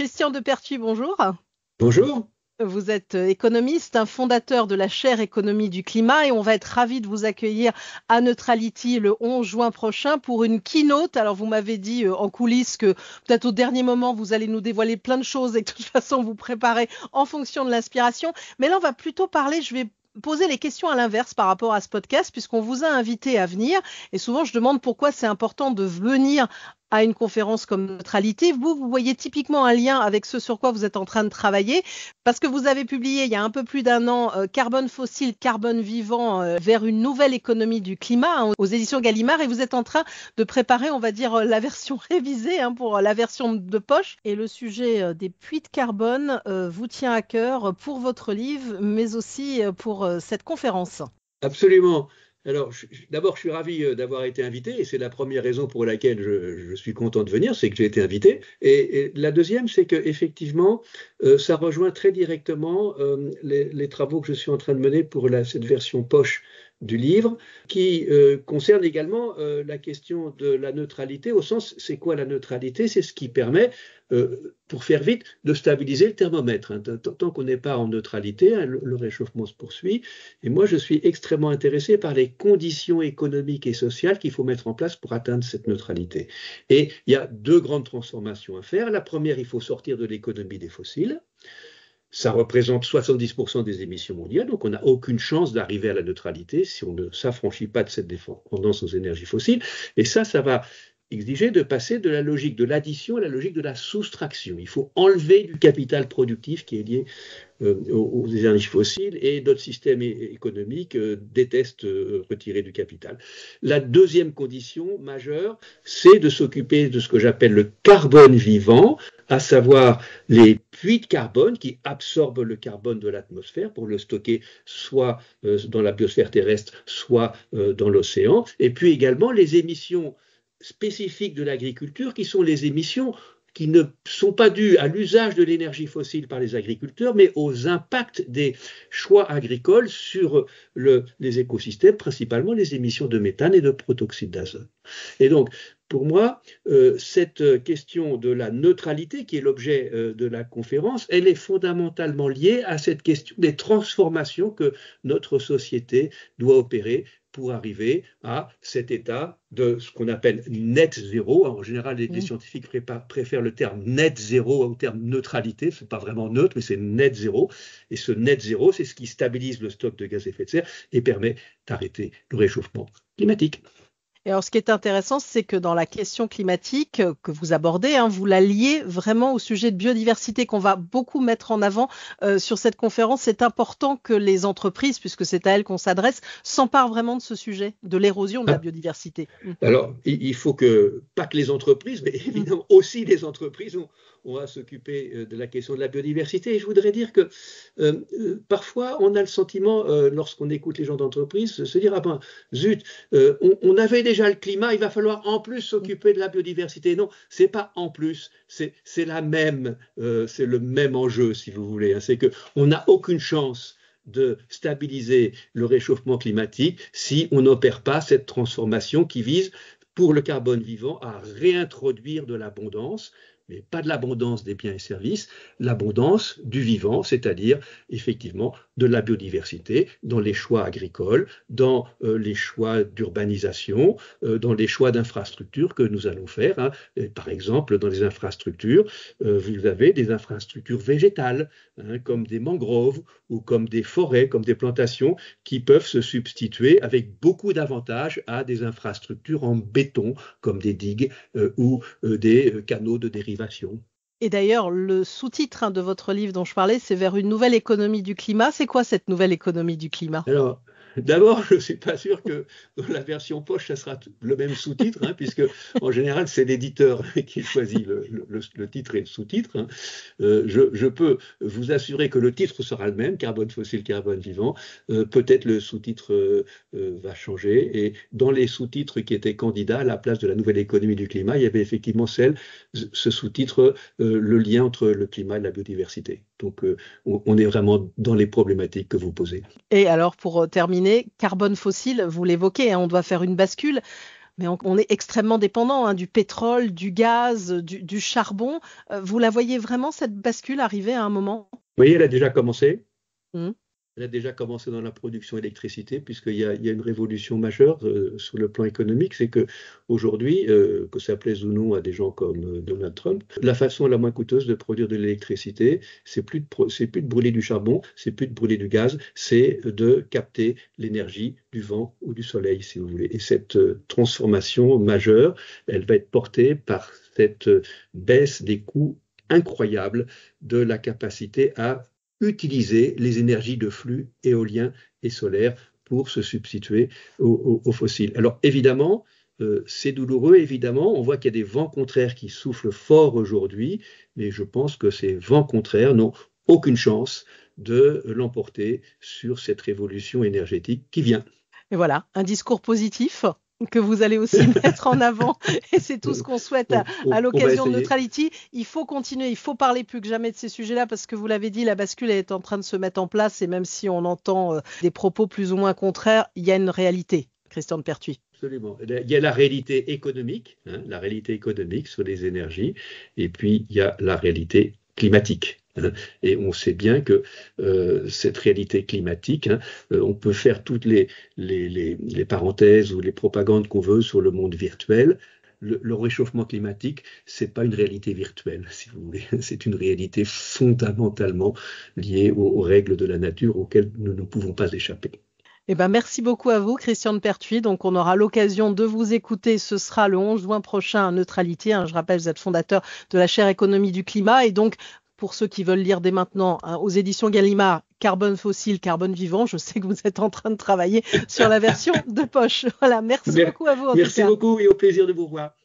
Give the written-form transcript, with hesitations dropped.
Christian Depertuis, bonjour. Bonjour. Vous êtes économiste, un fondateur de la chaire économie du climat et on va être ravis de vous accueillir à Neutrality le 11 juin prochain pour une keynote. Alors vous m'avez dit en coulisses que peut-être au dernier moment vous allez nous dévoiler plein de choses et que de toute façon vous préparez en fonction de l'inspiration. Mais là on va plutôt parler, je vais poser les questions à l'inverse par rapport à ce podcast puisqu'on vous a invité à venir et souvent je demande pourquoi c'est important de venir à une conférence comme Neutrality. Vous voyez typiquement un lien avec ce sur quoi vous êtes en train de travailler parce que vous avez publié il y a un peu plus d'un an Carbone fossile, carbone vivant vers une nouvelle économie du climat aux éditions Gallimard et vous êtes en train de préparer, on va dire, la version révisée pour la version de poche. Et le sujet des puits de carbone vous tient à cœur pour votre livre, mais aussi pour cette conférence. Absolument. Alors, d'abord, je suis ravi d'avoir été invité et c'est la première raison pour laquelle je suis content de venir, c'est que j'ai été invité. Et la deuxième, c'est que effectivement, ça rejoint très directement les travaux que je suis en train de mener pour cette version poche du livre, qui concerne également la question de la neutralité, au sens, c'est quoi la neutralité? C'est ce qui permet, pour faire vite, de stabiliser le thermomètre. Tant qu'on n'est pas en neutralité, le réchauffement se poursuit. Et moi, je suis extrêmement intéressé par les conditions économiques et sociales qu'il faut mettre en place pour atteindre cette neutralité. Et il y a deux grandes transformations à faire. La première, il faut sortir de l'économie des fossiles. Ça représente 70% des émissions mondiales, donc on n'a aucune chance d'arriver à la neutralité si on ne s'affranchit pas de cette dépendance aux énergies fossiles. Et ça va exiger de passer de la logique de l'addition à la logique de la soustraction. Il faut enlever du capital productif qui est lié aux énergies fossiles et notre système économique déteste retirer du capital. La deuxième condition majeure, c'est de s'occuper de ce que j'appelle le carbone vivant, à savoir les puits de carbone qui absorbent le carbone de l'atmosphère pour le stocker soit dans la biosphère terrestre, soit dans l'océan, et puis également les émissions spécifiques de l'agriculture qui sont les émissions qui ne sont pas dues à l'usage de l'énergie fossile par les agriculteurs, mais aux impacts des choix agricoles sur les écosystèmes, principalement les émissions de méthane et de protoxyde d'azote. Et donc, pour moi, cette question de la neutralité, qui est l'objet de la conférence, elle est fondamentalement liée à cette question des transformations que notre société doit opérer pour arriver à cet état de ce qu'on appelle net zéro. En général, les scientifiques préfèrent le terme net zéro au terme neutralité. Ce n'est pas vraiment neutre, mais c'est net zéro. Et ce net zéro, c'est ce qui stabilise le stock de gaz à effet de serre et permet d'arrêter le réchauffement climatique. Et alors, ce qui est intéressant, c'est que dans la question climatique que vous abordez, vous la liez vraiment au sujet de biodiversité qu'on va beaucoup mettre en avant sur cette conférence. C'est important que les entreprises, puisque c'est à elles qu'on s'adresse, s'emparent vraiment de ce sujet, de l'érosion de la biodiversité. Alors, il faut que, pas que les entreprises, mais évidemment aussi les entreprises ont à s'occuper de la question de la biodiversité. Et je voudrais dire que parfois, on a le sentiment, lorsqu'on écoute les gens d'entreprise, de se dire, ah ben, zut, on avait déjà le climat, il va falloir en plus s'occuper de la biodiversité. Non, c'est pas en plus, c'est c'est le même enjeu, si vous voulez. C'est qu'on n'a aucune chance de stabiliser le réchauffement climatique si on n'opère pas cette transformation qui vise, pour le carbone vivant, à réintroduire de l'abondance, mais pas de l'abondance des biens et services, l'abondance du vivant, c'est-à-dire effectivement de la biodiversité dans les choix agricoles, dans les choix d'urbanisation, dans les choix d'infrastructures que nous allons faire. Par exemple, dans les infrastructures, vous avez des infrastructures végétales, comme des mangroves ou comme des forêts, comme des plantations, qui peuvent se substituer avec beaucoup d'avantages à des infrastructures en béton, comme des digues ou des canaux de dérivation. Et d'ailleurs, le sous-titre de votre livre dont je parlais, c'est Vers une nouvelle économie du climat. C'est quoi cette nouvelle économie du climat ? Alors, d'abord, je ne suis pas sûr que dans la version poche, ça sera le même sous-titre, puisque en général, c'est l'éditeur qui choisit le titre et le sous-titre. Je peux vous assurer que le titre sera le même, carbone fossile, carbone vivant. Peut-être le sous-titre va changer. Et dans les sous-titres qui étaient candidats à la place de la nouvelle économie du climat, il y avait effectivement ce sous-titre, le lien entre le climat et la biodiversité. Donc, on est vraiment dans les problématiques que vous posez. Et alors, pour terminer, carbone fossile, vous l'évoquez, on doit faire une bascule. Mais on est extrêmement dépendant du pétrole, du gaz, du charbon. Vous la voyez vraiment, cette bascule, arriver à un moment? Vous voyez, elle a déjà commencé. Mmh. Elle a déjà commencé dans la production d'électricité, puisqu'il y a une révolution majeure sur le plan économique. C'est que aujourd'hui, que ça plaise ou non à des gens comme Donald Trump, la façon la moins coûteuse de produire de l'électricité, c'est plus de brûler du charbon, c'est plus de brûler du gaz, c'est de capter l'énergie du vent ou du soleil, si vous voulez. Et cette transformation majeure, elle va être portée par cette baisse des coûts incroyable de la capacité à utiliser les énergies de flux éolien et solaire pour se substituer aux fossiles. Alors évidemment, c'est douloureux, évidemment, on voit qu'il y a des vents contraires qui soufflent fort aujourd'hui, mais je pense que ces vents contraires n'ont aucune chance de l'emporter sur cette révolution énergétique qui vient. Et voilà, un discours positif que vous allez aussi mettre en avant. Et c'est tout ce qu'on souhaite à l'occasion de Neutrality. Il faut continuer, il faut parler plus que jamais de ces sujets-là parce que vous l'avez dit, la bascule est en train de se mettre en place et même si on entend des propos plus ou moins contraires, il y a une réalité. Christian de Pertuis. Absolument. Il y a la réalité économique, la réalité économique sur les énergies, et puis il y a la réalité climatique. Et on sait bien que cette réalité climatique, on peut faire toutes les parenthèses ou les propagandes qu'on veut sur le monde virtuel. Le réchauffement climatique, c'est pas une réalité virtuelle, si vous voulez. C'est une réalité fondamentalement liée aux règles de la nature auxquelles nous ne pouvons pas échapper. Eh ben, merci beaucoup à vous, Christian de Pertuis. Donc, on aura l'occasion de vous écouter. Ce sera le 11 juin prochain à Neutrality. Je rappelle, vous êtes fondateur de la chaire économie du climat. Et donc, pour ceux qui veulent lire dès maintenant, aux éditions Gallimard, Carbone fossile, carbone vivant. Je sais que vous êtes en train de travailler sur la version de poche. Voilà, merci beaucoup à vous. Merci beaucoup et au plaisir de vous voir.